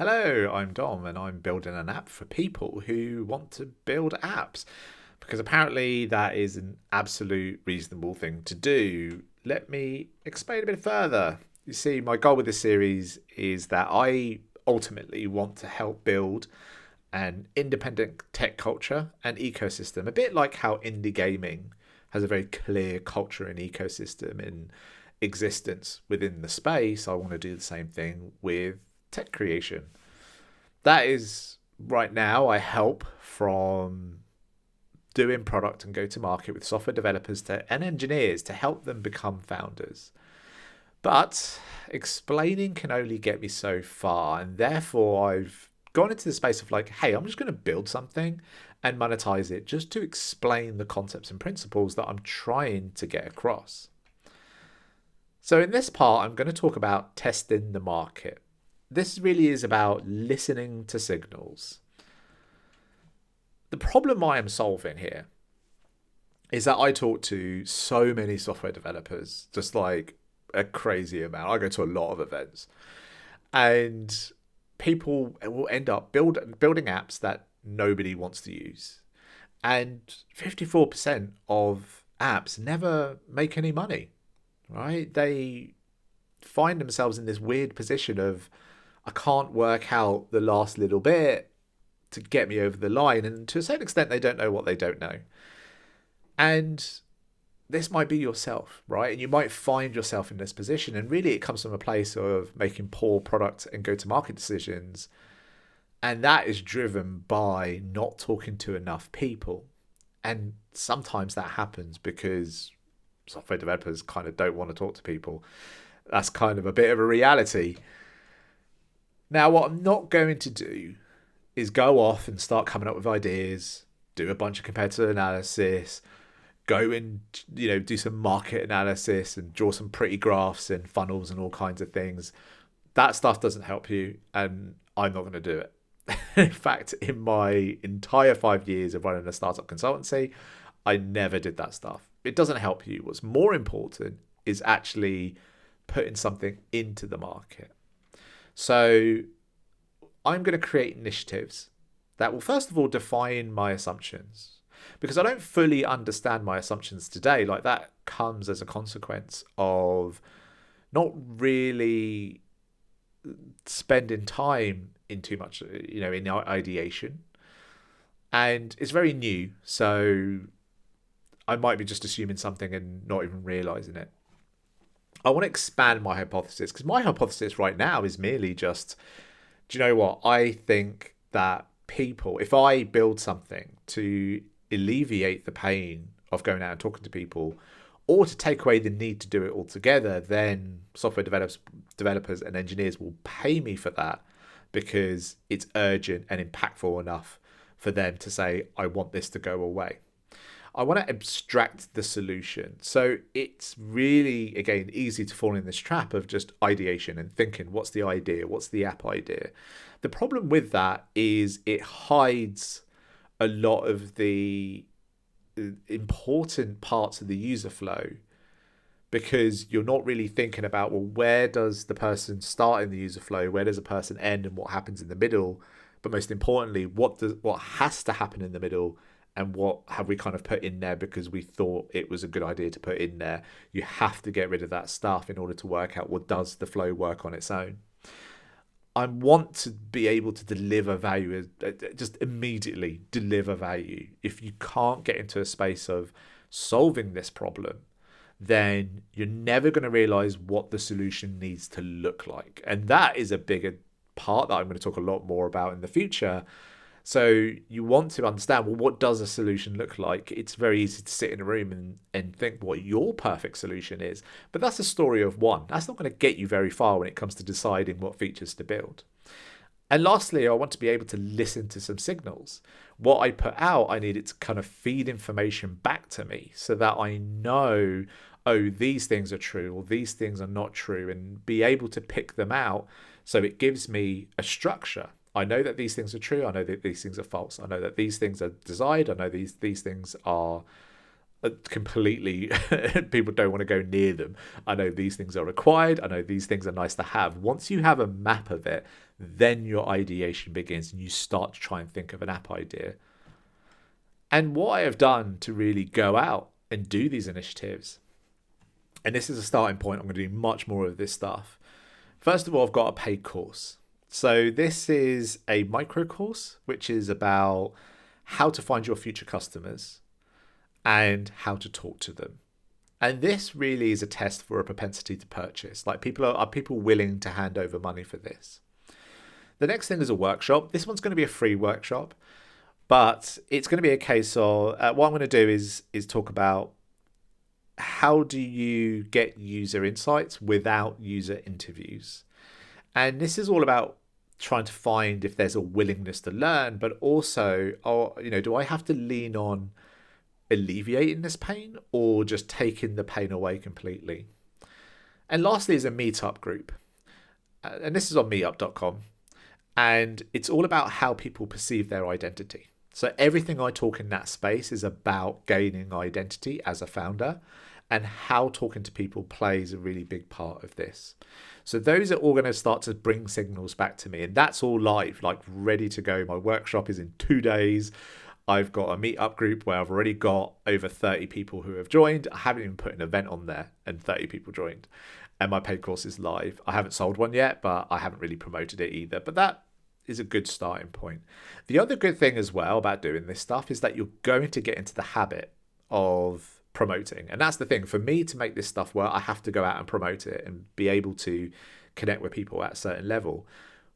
Hello, I'm Dom, and I'm building an app for people who want to build apps because apparently that is an absolute reasonable thing to do. Let me explain a bit further. You see, my goal with this series is that I ultimately want to help build an independent tech culture and ecosystem, a bit like how indie gaming has a very clear culture and ecosystem in existence within the space. I want to do the same thing with tech creation. That is right now, I help from doing product and go to market with software developers and engineers to help them become founders. But explaining can only get me so far, and therefore I've gone into the space of like, hey, I'm just going to build something and monetize it just to explain the concepts and principles that I'm trying to get across. So, in this part, I'm going to talk about testing the market. This really is about listening to signals. The problem I am solving here is that I talk to so many software developers, just like a crazy amount. I go to a lot of events, and people will end up building apps that nobody wants to use. And 54% of apps never make any money, right? They find themselves in this weird position of, I can't work out the last little bit to get me over the line. And to a certain extent, they don't know what they don't know. And this might be yourself, right? And you might find yourself in this position. And really, it comes from a place of making poor product and go to market decisions. And that is driven by not talking to enough people. And sometimes that happens because software developers kind of don't want to talk to people. That's kind of a bit of a reality. Now, what I'm not going to do is go off and start coming up with ideas, do a bunch of competitor analysis, go and do some market analysis and draw some pretty graphs and funnels and all kinds of things. That stuff doesn't help you, and I'm not going to do it. In fact, in my entire 5 years of running a startup consultancy, I never did that stuff. It doesn't help you. What's more important is actually putting something into the market. So I'm going to create initiatives that will, first of all, define my assumptions. Because I don't fully understand my assumptions today. Like, that comes as a consequence of not really spending time in too much, in ideation. And it's very new. So I might be just assuming something and not even realizing it. I want to expand my hypothesis because my hypothesis right now is merely just, do you know what? I think that people, if I build something to alleviate the pain of going out and talking to people, or to take away the need to do it altogether, then software developers and engineers will pay me for that because it's urgent and impactful enough for them to say, I want this to go away. I want to abstract the solution. So it's really, again, easy to fall in this trap of just ideation and thinking, what's the idea? What's the app idea? The problem with that is it hides a lot of the important parts of the user flow because you're not really thinking about, well, where does the person start in the user flow? Where does a person end and what happens in the middle? But most importantly, what has to happen in the middle, and what have we kind of put in there because we thought it was a good idea to put in there. You have to get rid of that stuff in order to work out, what does the flow work on its own. I want to be able to deliver value, just immediately deliver value. If you can't get into a space of solving this problem, then you're never going to realize what the solution needs to look like. And that is a bigger part that I'm going to talk a lot more about in the future. So you want to understand, well, what does a solution look like? It's very easy to sit in a room and think what your perfect solution is. But that's a story of one. That's not going to get you very far when it comes to deciding what features to build. And lastly, I want to be able to listen to some signals. What I put out, I need it to kind of feed information back to me so that I know, oh, these things are true or these things are not true, and be able to pick them out. So it gives me a structure. I know that these things are true. I know that these things are false. I know that these things are desired. I know these things are completely people don't want to go near them. I know these things are required. I know these things are nice to have. Once you have a map of it, then your ideation begins and you start to try and think of an app idea. And what I have done to really go out and do these initiatives, and this is a starting point, I'm going to do much more of this stuff. First of all, I've got a paid course. So this is a micro course, which is about how to find your future customers and how to talk to them. And this really is a test for a propensity to purchase. Like, are people willing to hand over money for this? The next thing is a workshop. This one's going to be a free workshop, but it's going to be a case of what I'm going to do is talk about how do you get user insights without user interviews. And this is all about trying to find if there's a willingness to learn, but also, do I have to lean on alleviating this pain or just taking the pain away completely? And lastly is a meetup group. And this is on meetup.com. And it's all about how people perceive their identity. So everything I talk in that space is about gaining identity as a founder, and how talking to people plays a really big part of this. So those are all going to start to bring signals back to me. And that's all live, like ready to go. My workshop is in 2 days. I've got a meetup group where I've already got over 30 people who have joined. I haven't even put an event on there and 30 people joined. And my paid course is live. I haven't sold one yet, but I haven't really promoted it either. But that is a good starting point. The other good thing as well about doing this stuff is that you're going to get into the habit of promoting. And that's the thing. For me to make this stuff work, I have to go out and promote it and be able to connect with people at a certain level.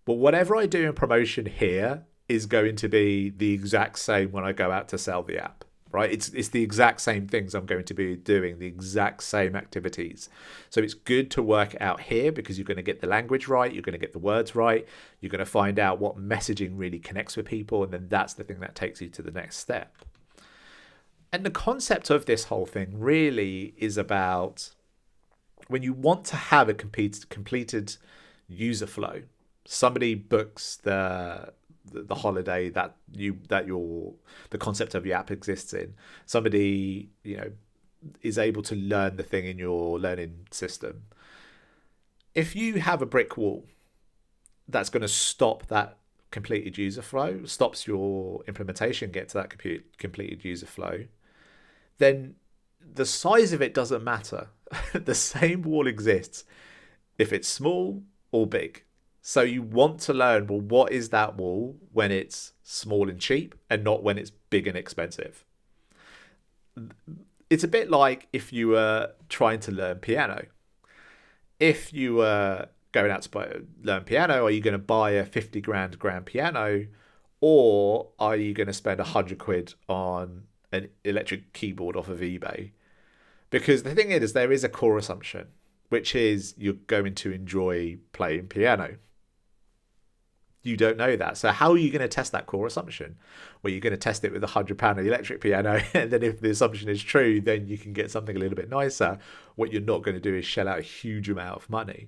But whatever I do in promotion here is going to be the exact same when I go out to sell the app, right? It's the exact same things I'm going to be doing, the exact same activities. So it's good to work it out here because you're going to get the language right, you're going to get the words right, you're going to find out what messaging really connects with people, and then that's the thing that takes you to the next step. And the concept of this whole thing really is about when you want to have a completed user flow. Somebody books the holiday that the concept of your app exists in. Somebody is able to learn the thing in your learning system. If you have a brick wall that's going to stop that completed user flow, stops your implementation get to that completed user flow, then the size of it doesn't matter. The same wall exists if it's small or big. So you want to learn, well, what is that wall when it's small and cheap and not when it's big and expensive? It's a bit like if you were trying to learn piano. If you were going out to learn piano, are you going to buy a 50 grand piano, or are you going to spend 100 quid on an electric keyboard off of eBay? Because the thing is there is a core assumption, which is you're going to enjoy playing piano. You don't know that. So how are you going to test that core assumption? Well, you're going to test it with a £100 electric piano. And then if the assumption is true, then you can get something a little bit nicer. What you're not going to do is shell out a huge amount of money.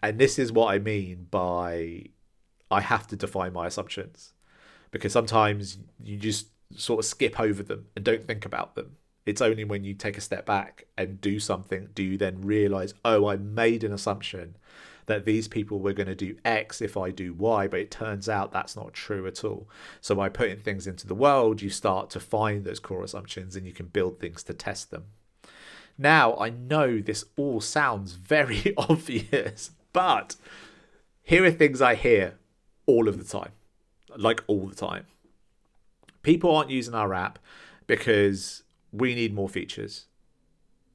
And this is what I mean by I have to define my assumptions. Because sometimes you just sort of skip over them and don't think about them. It's only when you take a step back and do something do you then realize, oh, I made an assumption that these people were going to do X if I do Y, but it turns out that's not true at all. So by putting things into the world, you start to find those core assumptions and you can build things to test them. Now, I know this all sounds very obvious, but here are things I hear all of the time, like all the time. People aren't using our app because we need more features.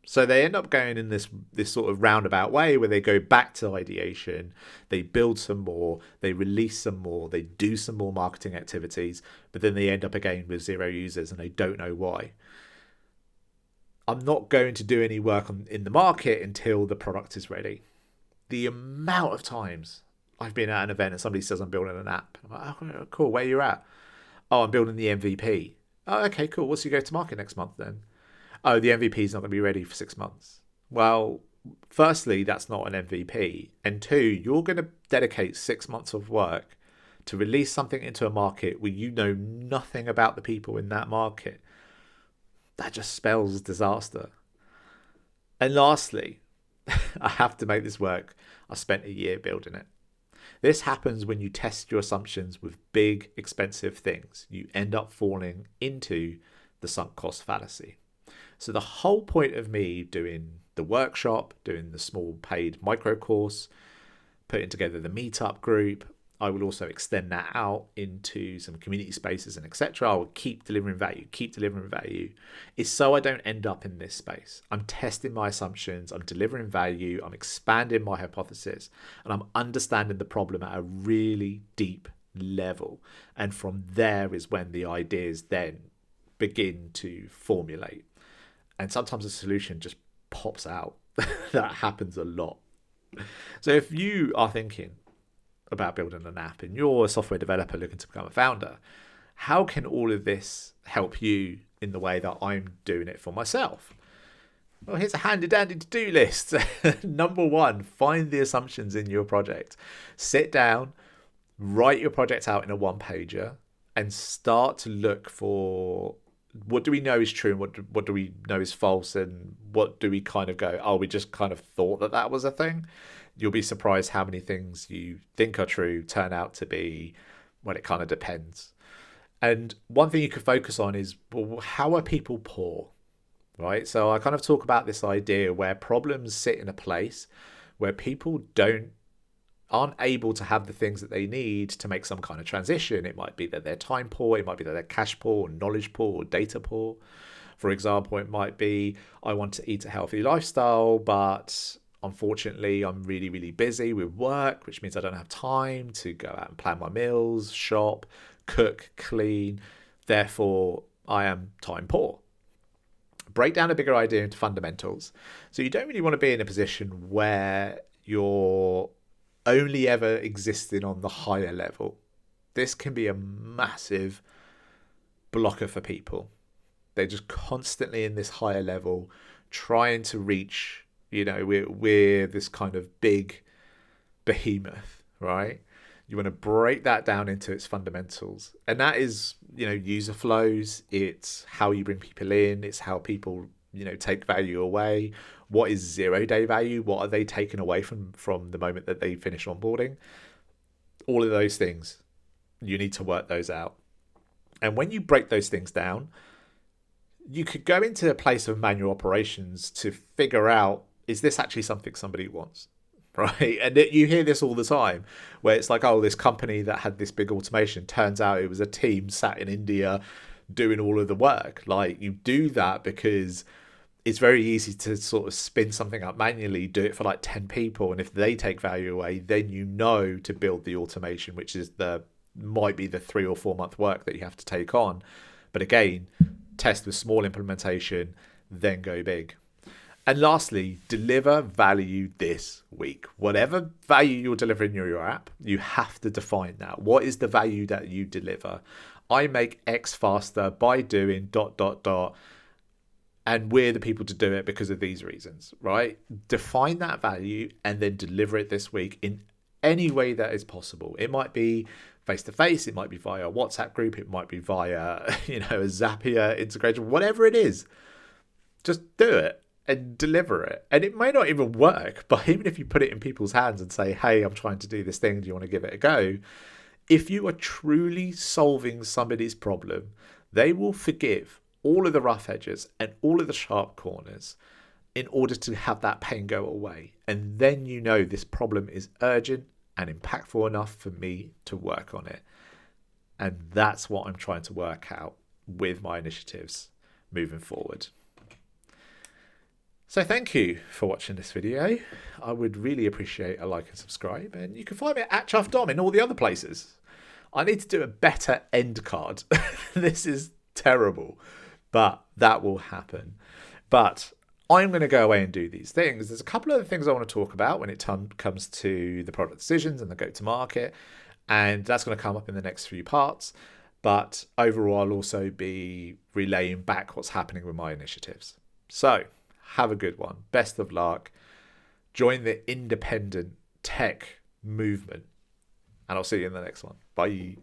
So they end up going in this sort of roundabout way where they go back to ideation, they build some more, they release some more, they do some more marketing activities, but then they end up again with 0 users and they don't know why. I'm not going to do any work in the market until the product is ready. The amount of times I've been at an event and somebody says I'm building an app. I'm like, oh, cool, where are you at? Oh, I'm building the MVP. Oh, okay, cool. What's your go to market next month then? Oh, the MVP is not going to be ready for 6 months. Well, firstly, that's not an MVP. And two, you're going to dedicate 6 months of work to release something into a market where you know nothing about the people in that market. that just spells disaster. And lastly, I have to make this work. I spent a year building it. This happens when you test your assumptions with big, expensive things. You end up falling into the sunk cost fallacy. So the whole point of me doing the workshop, doing the small paid micro course, putting together the meetup group, I will also extend that out into some community spaces and etc. I will keep delivering value, is so I don't end up in this space. I'm testing my assumptions, I'm delivering value, I'm expanding my hypothesis, and I'm understanding the problem at a really deep level. And from there is when the ideas then begin to formulate. And sometimes a solution just pops out. That happens a lot. So if you are thinking about building an app and you're a software developer looking to become a founder, how can all of this help you in the way that I'm doing it for myself? Well, here's a handy dandy to-do list. Number one, find the assumptions in your project. Sit down, write your project out in a one-pager, and start to look for what do we know is true and what do we know is false, and what do we kind of go, oh, we just kind of thought that was a thing. You'll be surprised how many things you think are true turn out to be, well, it kind of depends. And one thing you could focus on is, well, how are people poor, right? So I kind of talk about this idea where problems sit in a place where people aren't able to have the things that they need to make some kind of transition. It might be that they're time poor, it might be that they're cash poor, or knowledge poor, or data poor. For example, it might be, I want to eat a healthy lifestyle, but unfortunately, I'm really, really busy with work, which means I don't have time to go out and plan my meals, shop, cook, clean. Therefore, I am time poor. Break down a bigger idea into fundamentals. So you don't really want to be in a position where you're only ever existing on the higher level. This can be a massive blocker for people. They're just constantly in this higher level, trying to reach, we're this kind of big behemoth, right? You want to break that down into its fundamentals. And that is, user flows. It's how you bring people in. It's how people, take value away. What is 0-day value? What are they taking away from the moment that they finish onboarding? All of those things, you need to work those out. And when you break those things down, you could go into a place of manual operations to figure out, is this actually something somebody wants, right? And you hear this all the time, where it's like, oh, this company that had this big automation, turns out it was a team sat in India doing all of the work. Like, you do that because it's very easy to sort of spin something up manually, do it for like 10 people. And if they take value away, then to build the automation, which is might be the 3 or 4 month work that you have to take on. But again, test with small implementation, then go big. And lastly, deliver value this week. Whatever value you're delivering in your app, you have to define that. What is the value that you deliver? I make X faster by doing ... and we're the people to do it because of these reasons, right? Define that value and then deliver it this week in any way that is possible. It might be face-to-face, it might be via a WhatsApp group, it might be via, a Zapier integration, whatever it is. Just do it and deliver it. And it may not even work, but even if you put it in people's hands and say, hey, I'm trying to do this thing, do you want to give it a go? If you are truly solving somebody's problem, they will forgive all of the rough edges and all of the sharp corners in order to have that pain go away. And then this problem is urgent and impactful enough for me to work on it. And that's what I'm trying to work out with my initiatives moving forward. So thank you for watching this video. I would really appreciate a like and subscribe, and you can find me at @chuffdom in all the other places. I need to do a better end card. This is terrible, but that will happen. But I'm going to go away and do these things. There's a couple of other things I want to talk about when it comes to the product decisions and the go-to-market, and that's going to come up in the next few parts. But overall, I'll also be relaying back what's happening with my initiatives. So have a good one. Best of luck. Join the independent tech movement, and I'll see you in the next one. Bye.